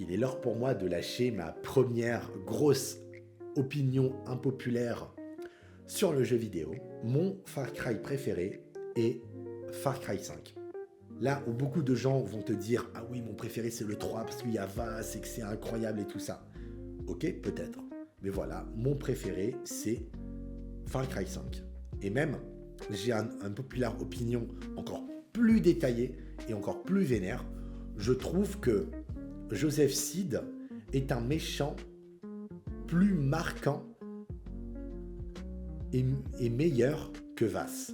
il est l'heure pour moi de lâcher ma première grosse opinion impopulaire sur le jeu vidéo. Mon Far Cry préféré est Far Cry 5. Là où beaucoup de gens vont te dire « Ah oui, mon préféré c'est le 3 parce qu'il y a Vaas et que c'est incroyable et tout ça. » Ok, peut-être. Mais voilà, mon préféré c'est Far Cry 5. Et même, j'ai un populaire opinion encore plus détaillé et encore plus vénère. Je trouve que Joseph Seed est un méchant plus marquant et meilleur que Vaas.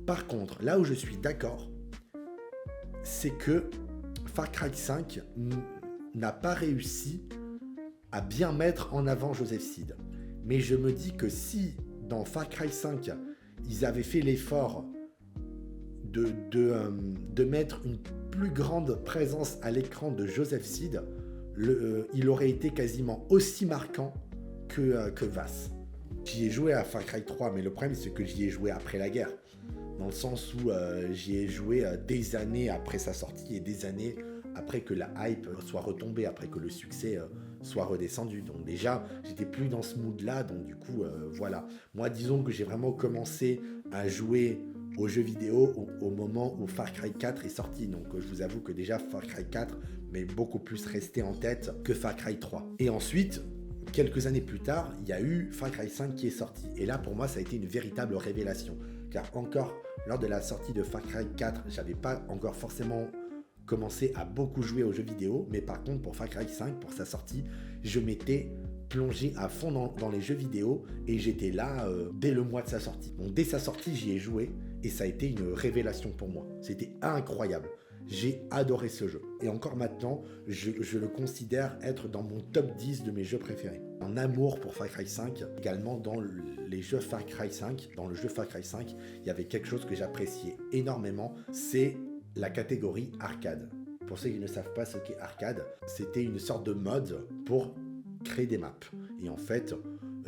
Par contre, là où je suis d'accord, c'est que Far Cry 5 n'a pas réussi à bien mettre en avant Joseph Seed. Mais je me dis que si dans Far Cry 5, ils avaient fait l'effort de mettre une plus grande présence à l'écran de Joseph Seed, il aurait été quasiment aussi marquant que Vaas. J'y ai joué à Far Cry 3, mais le problème c'est que j'y ai joué après la guerre. Dans le sens où j'y ai joué des années après sa sortie et des années après que la hype soit retombée, après que le succès soit redescendu. Donc déjà, j'étais plus dans ce mood-là, donc du coup, voilà. Moi, disons que j'ai vraiment commencé à jouer aux jeux vidéo au moment où Far Cry 4 est sorti. Donc je vous avoue que déjà Far Cry 4 m'est beaucoup plus resté en tête que Far Cry 3. Et ensuite, quelques années plus tard, il y a eu Far Cry 5 qui est sorti. Et là, pour moi, ça a été une véritable révélation. Car encore, lors de la sortie de Far Cry 4, j'avais pas encore forcément commencé à beaucoup jouer aux jeux vidéo. Mais par contre, pour Far Cry 5, pour sa sortie, je m'étais plongé à fond dans les jeux vidéo et j'étais là dès le mois de sa sortie. Donc dès sa sortie, j'y ai joué et ça a été une révélation pour moi. C'était incroyable. J'ai adoré ce jeu. Et encore maintenant, je le considère être dans mon top 10 de mes jeux préférés. Un amour pour Far Cry 5, également dans les jeux Far Cry 5. Dans le jeu Far Cry 5, il y avait quelque chose que j'appréciais énormément, c'est la catégorie arcade. Pour ceux qui ne savent pas ce qu'est arcade, c'était une sorte de mode pour créer des maps. Et en fait,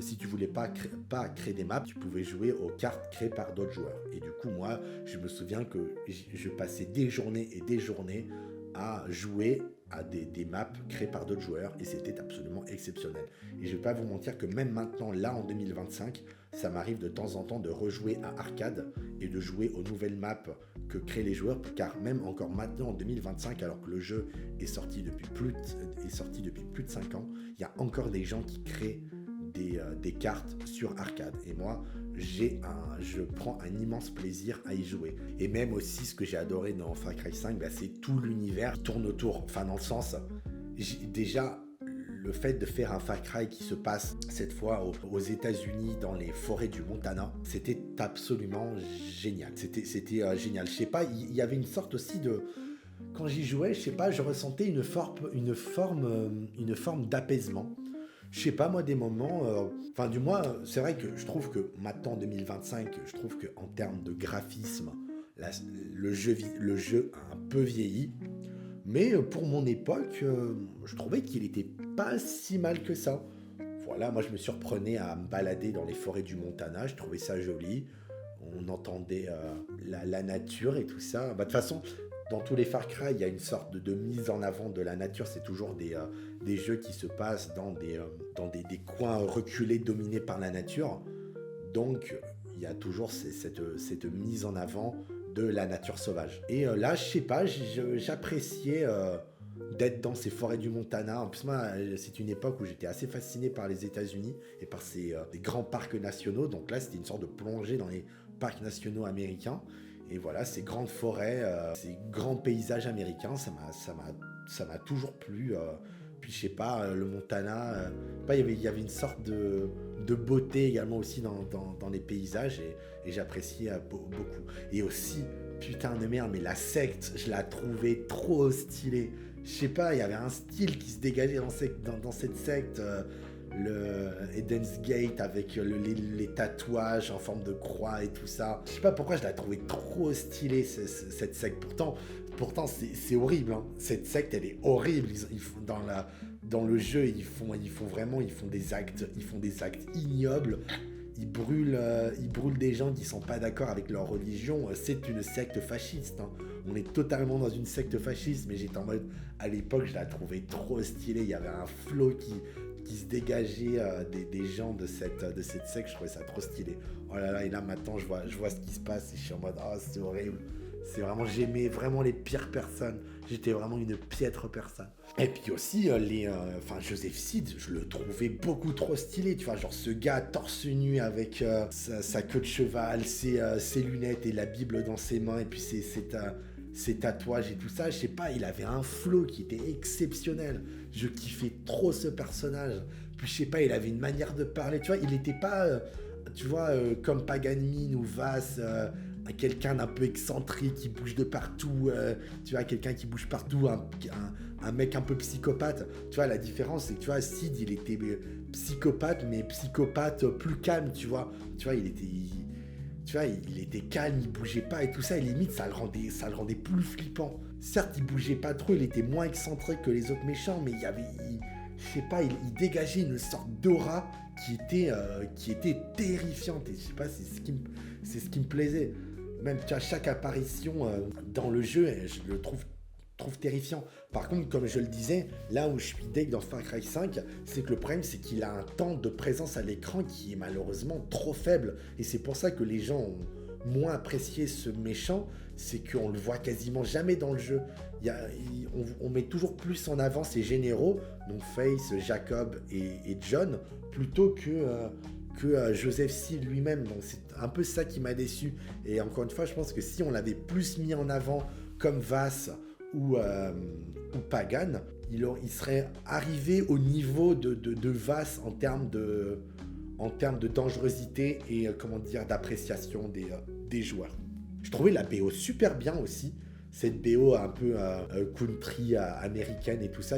si tu voulais pas créer des maps, tu pouvais jouer aux cartes créées par d'autres joueurs. Et du coup, moi, je me souviens que je passais des journées et des journées à jouer à des maps créées par d'autres joueurs et c'était absolument exceptionnel. Et je vais pas vous mentir que même maintenant, là en 2025, ça m'arrive de temps en temps de rejouer à arcade et de jouer aux nouvelles maps que créent les joueurs, car même encore maintenant en 2025, alors que le jeu est sorti depuis plus de 5 ans, il y a encore des gens qui créent des cartes sur arcade. Et moi, je prends un immense plaisir à y jouer. Et même aussi, ce que j'ai adoré dans Far Cry 5, c'est tout l'univers qui tourne autour. Enfin, dans le sens, déjà, le fait de faire un Far Cry qui se passe cette fois aux États-Unis, dans les forêts du Montana, c'était absolument génial. C'était génial. Je sais pas, il y avait une sorte aussi de... Quand j'y jouais, je sais pas, je ressentais une forme d'apaisement. Je sais pas, moi, des moments... Enfin, du moins, c'est vrai que je trouve que maintenant, en 2025, je trouve qu'en termes de graphisme, le jeu a un peu vieilli. Mais pour mon époque, je trouvais qu'il était pas si mal que ça. Voilà, moi, je me surprenais à me balader dans les forêts du Montana. Je trouvais ça joli. On entendait la nature et tout ça. Bah, de toute façon... Dans tous les Far Cry, il y a une sorte de mise en avant de la nature. C'est toujours des jeux qui se passent dans des coins reculés dominés par la nature. Donc, il y a toujours cette mise en avant de la nature sauvage. Et là, je sais pas, j'appréciais d'être dans ces forêts du Montana. En plus, moi, c'est une époque où j'étais assez fasciné par les États-Unis et par des grands parcs nationaux. Donc là, c'était une sorte de plongée dans les parcs nationaux américains. Et voilà, ces grandes forêts, ces grands paysages américains, ça m'a toujours plu. Puis je sais pas, le Montana, il y avait une sorte de beauté également aussi dans les paysages et j'appréciais beaucoup. Et aussi, putain de merde, mais la secte, je la trouvais trop stylée. Je sais pas, il y avait un style qui se dégageait dans cette secte. Le Eden's Gate avec les tatouages en forme de croix et tout ça. Je sais pas pourquoi je la trouvais trop stylée cette secte. Pourtant c'est horrible. Hein. Cette secte elle est horrible. Dans le jeu ils font des actes ignobles. ils brûlent des gens qui sont pas d'accord avec leur religion. C'est une secte fasciste, hein. On est totalement dans une secte fasciste, mais j'étais en mode, à l'époque, je la trouvais trop stylée. Il y avait un flow qui se dégageait des gens de cette secte. Je trouvais ça trop stylé. Oh là là, et là maintenant, je vois ce qui se passe et je suis en mode, oh, c'est horrible. C'est vraiment, j'aimais vraiment les pires personnes. J'étais vraiment une piètre personne. Et puis aussi, Joseph Seed, je le trouvais beaucoup trop stylé. Tu vois, genre ce gars torse nu avec sa queue de cheval, ses lunettes et la Bible dans ses mains, et puis ses tatouages et tout ça. Je sais pas, il avait un flow qui était exceptionnel. Je kiffais trop ce personnage. Puis je sais pas, il avait une manière de parler. Tu vois, il était pas, comme Paganini ou Vass. Quelqu'un d'un peu excentrique qui bouge de partout, tu vois, quelqu'un qui bouge partout, un mec un peu psychopathe. Tu vois, la différence, c'est que tu vois, Sid, il était psychopathe, mais psychopathe plus calme, tu vois. Tu vois, il était calme, il bougeait pas et tout ça, et limite, ça le rendait plus flippant. Certes, il bougeait pas trop, il était moins excentrique que les autres méchants, mais je sais pas, il dégageait une sorte d'aura qui était terrifiante, et je sais pas, c'est ce qui me plaisait. Même à chaque apparition dans le jeu, je le trouve terrifiant. Par contre, comme je le disais, là où je suis deg dans Far Cry 5, c'est que le problème, c'est qu'il a un temps de présence à l'écran qui est malheureusement trop faible. Et c'est pour ça que les gens ont moins apprécié ce méchant, c'est qu'on le voit quasiment jamais dans le jeu. On met toujours plus en avant ses généraux, donc Face, Jacob et John, plutôt que Joseph Seed lui-même. Donc c'est un peu ça qui m'a déçu. Et encore une fois, je pense que si on l'avait plus mis en avant comme Vass ou Pagan, il serait arrivé au niveau de Vass en termes de dangerosité et d'appréciation des joueurs. Je trouvais la BO super bien aussi, cette BO un peu country américaine et tout ça.